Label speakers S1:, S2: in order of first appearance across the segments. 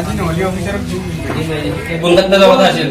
S1: আজি নহ'লে অফিচাৰক দিম।
S2: বন্ধাক দাদা কথা আছিল।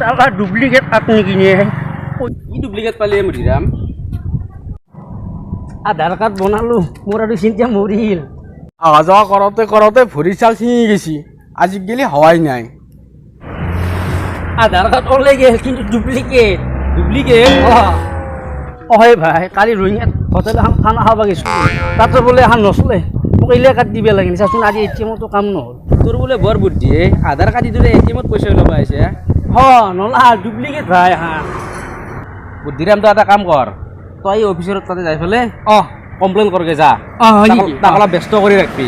S3: साला डुप्लीकेट आपने किए हैं
S2: কি ডুপ্লিকেট পালি মৰিৰাম?
S3: आधार कार्ड बनालो मोर और चिंता मरिल
S1: অহা যোৱা কৰোঁতে কৰোঁতে ভৰি চাল ছিঙি গৈছি। আজিকালি হোৱাই নাই।
S3: आधार कार्ड ओले गेल किंतु डुप्लीकेट
S2: ডুপ্লিকেট?
S3: ओहे भाई काली रोहिंग्यात होटेल हम खाना खावा गेছো তাতে বলে হান নচলে মোক ইলে কাট দিবে লাগে চাচোন আজি এটিএম তো কাম নহল
S2: তোৰ বোলে বৰ বুদ্ধি আধাৰ কাৰ্ড দিলে এটিএমত পইচা ল'ব আহিছে।
S3: হ নলা ডুপ্লীকেট ভাই হা
S2: বুদ্ধিৰাম তই এটা কাম কৰ, তই অফিচত তাতে যাই পেলাই কমপ্লেইন কৰগে যা।
S3: হয় নেকি
S2: তাক অলপ ব্যস্ত কৰি ৰাখবি।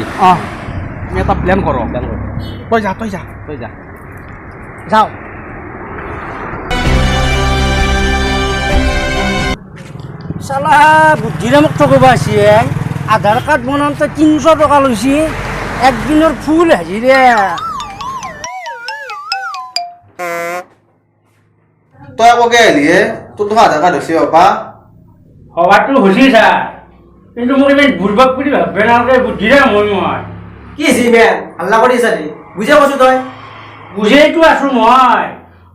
S1: আমি এটা প্লেন কৰোঁ। তই যা তই যা
S2: তই যা।
S3: যাও সালা বুদ্ধিরামক ঠকবা আছে আধার কার্ড বনাতে 300 টাকা লৈছে একদিনের ফুল হাজিরা
S4: তই আকৌ কে আহিলিয়ে তোৰ তো আধাৰ কাৰ্ড হৈছে বাপা
S3: হওয়াটো হয়েছে স্যার কিন্তু মোক ইমান বুড়বাক বুলি ভাববে নালাগে বুদ্ধিরাম মই
S5: কি হৈছে ইমান হাল্লা কৰি আছা নি? বুজা কৈছো তই
S3: বুঝেইতো আছো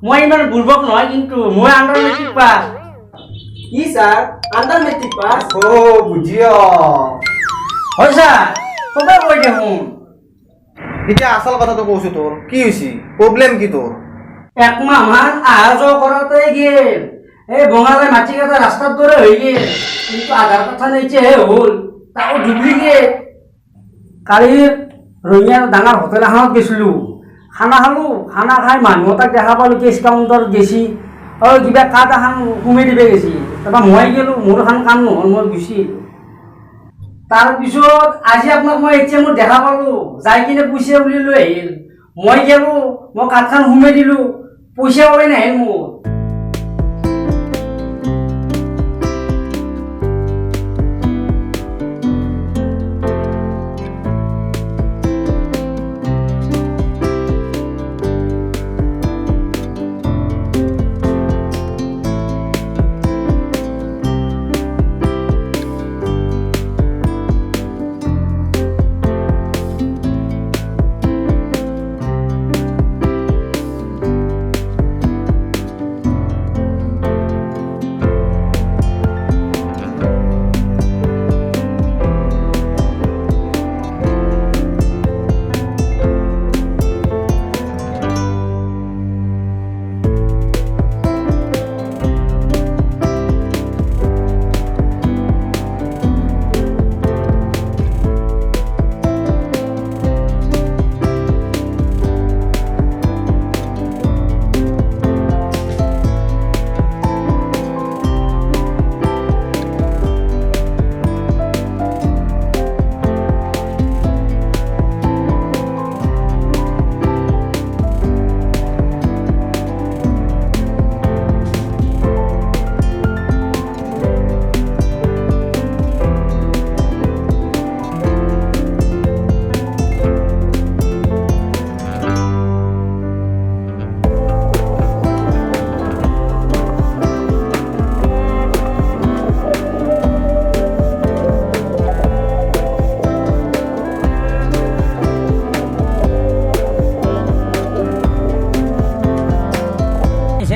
S3: মই ইমান বুড়বাক নহয় কিন্তু মই আন্ডার মেট্রিক পাস
S5: কি স্যার আন্ডার মেট্রিক পাস?
S4: অ বুজিও
S3: হয় স্যার সদায় কই দেখোন
S4: এতিয়া আচল কথাটো কৈছো তোৰ কি হৈছে প্ৰব্লেম কি তোৰ
S3: এক মাহ মান আহা যোৱা কৰাতে গেল এই বঙালে মাটি কাটা রাস্তার দরে হয়ে গেল কিন্তু আধার কথা নিচে হে হল তাও ডুপ্লিকেট কালির রঙিয়ার ডাঙার হোটেল এখনত গেছিলো খানা খালো খানা খাই মানুহ তাক দেখা পালো কেছ কাউন্টার গেছি কিবা কাঠ এখন সুমাই দিবে গেছি তাৰপৰা মই গেলো মোৰ এখন কাম নহল মই গুচি তাৰপিছত আজি আপোনাক মই এটিএমত দেখা পালো যাই কিনে পইচা বুলি লৈ আহিল মই গেলো মই কাঠখন সুমাই দিলো পইচা ওলাই নাহিল মোৰ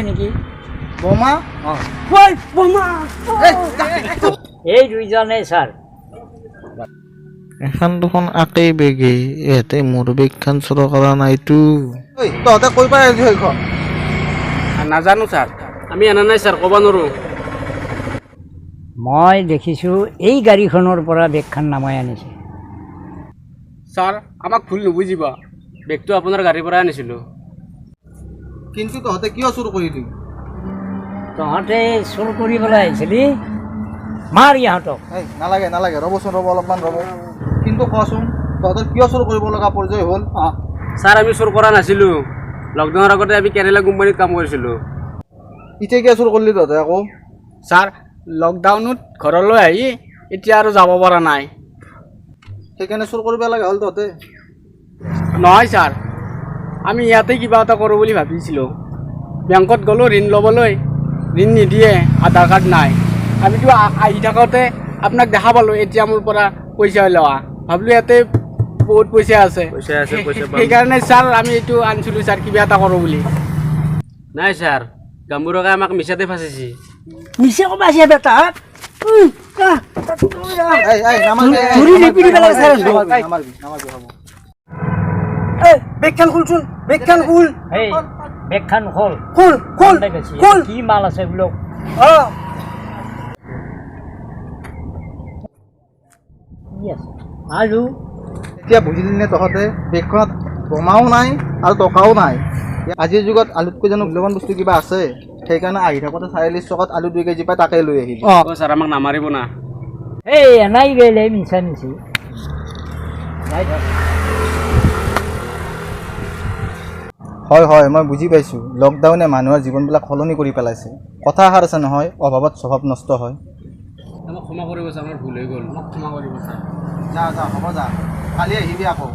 S6: নেকি
S4: বোমা
S6: এই দুইজনেই ছাৰ
S7: এখন দুখন আকেই বেগে ইয়াতে মোৰ বেগখন চুৰ কৰা নাইতো
S4: ঐ তহঁতে কৈ পাই আহিছ সেইখন
S2: নাজানো ছাৰ আমি আনা নাই ছাৰ ক'ব নোৱাৰোঁ
S6: মই দেখিছোঁ এই গাড়ীখনৰ পৰা বেগখন নামাই আনিছে
S2: ছাৰ আমাক ভুল নুবুজিব বেগটো আপোনাৰ গাড়ীৰ পৰাই আনিছিলোঁ
S4: কিন্তু তহঁতে কিয় চুৰ কৰিলি
S6: তহঁতে চুৰ কৰিবলৈ আহিছিলি মাৰ ইহঁতক
S4: এই নালাগে নালাগে ৰ'বচোন ৰ'ব অলপমান ৰ'ব কিন্তু কচোন তহঁতৰ কিয় চুৰ কৰিব লগা পৰ্যায় হ'ল
S2: ছাৰ আমি চুৰ কৰা নাছিলোঁ লকডাউনৰ আগতে আমি কেৰেলা কোম্পানীত কাম কৰিছিলোঁ
S4: এতিয়া কিয় চুৰ কৰিলি তহঁতে আকৌ
S1: ছাৰ লকডাউনত ঘৰলৈ আহি এতিয়া আৰু যাব পৰা নাই
S4: সেইকাৰণে চুৰ কৰিব লগা হ'ল তহঁতে
S1: নহয় ছাৰ আমি ইয়াতে কিবা এটা কৰোঁ বুলি ভাবিছিলোঁ বেংকত গ'লোঁ ঋণ ল'বলৈ ঋণ নিদিয়ে আধাৰ কাৰ্ড নাই আমিতো আহি থাকোঁতে আপোনাক দেখা পালোঁ এতিয়া মোৰ পৰা পইচা লোৱা ভাবিলোঁ ইয়াতে বহুত পইচা আছে সেইকাৰণে ছাৰ আমি এইটো আনিছিলোঁ ছাৰ কিবা এটা কৰোঁ বুলি
S2: নাই ছাৰ গামবুঢ়াকে আমাক মিছাতে ফাঁচিছে
S3: মিছে ক'ব আছে বেটাক বেগখান খুলচোন বেগখান খুল
S6: এই বেগখন খোল
S3: খুল খুল খুল
S6: কি মাল আছে বোলো কি আছে আলু
S4: এতিয়া বুজিলি নে তহঁতে বেগখনত বোমাও নাই আৰু টকাও নাই আজিৰ যুগত আলুতকৈ জানো মূল্যৱান বস্তু কিবা আছে সেইকাৰণে আহি থাকোঁতে ৪০ টকাত আলু 2 কেজি পাই তাকে লৈ আহিলি
S2: অঁ ছাৰ আমাক নামাৰিব না
S6: এই এনাই গেলে মিছা মিছি
S4: হয় হয় মই বুজি পাইছোঁ লকডাউনে মানুহৰ জীৱনবিলাক সলনি কৰি পেলাইছে কথা এষাৰ আছে নহয় অভাৱত স্বভাৱ নষ্ট হয়
S2: আমাক ক্ষমা কৰিব ছাৰ আমাৰ ভুল হৈ গ'ল আমাক ক্ষমা কৰিব ছাৰ
S4: যা যা হ'ব যা কালি আহিবি আকৌ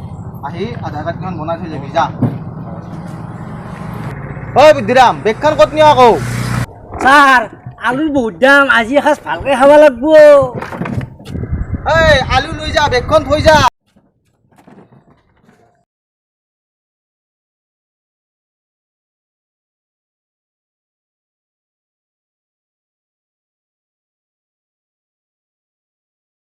S4: আহি আধাৰ কাৰ্ডখন বনাই থৈ যাবি যা ঐ বুদ্ধিৰাম বেগখন ক'ত নিয় আকৌ
S3: ছাৰ আলুৰ বহুত দাম আজি এসাঁজ ভালকৈ খাব লাগিব
S4: এই আলু লৈ যা বেগখন থৈ যা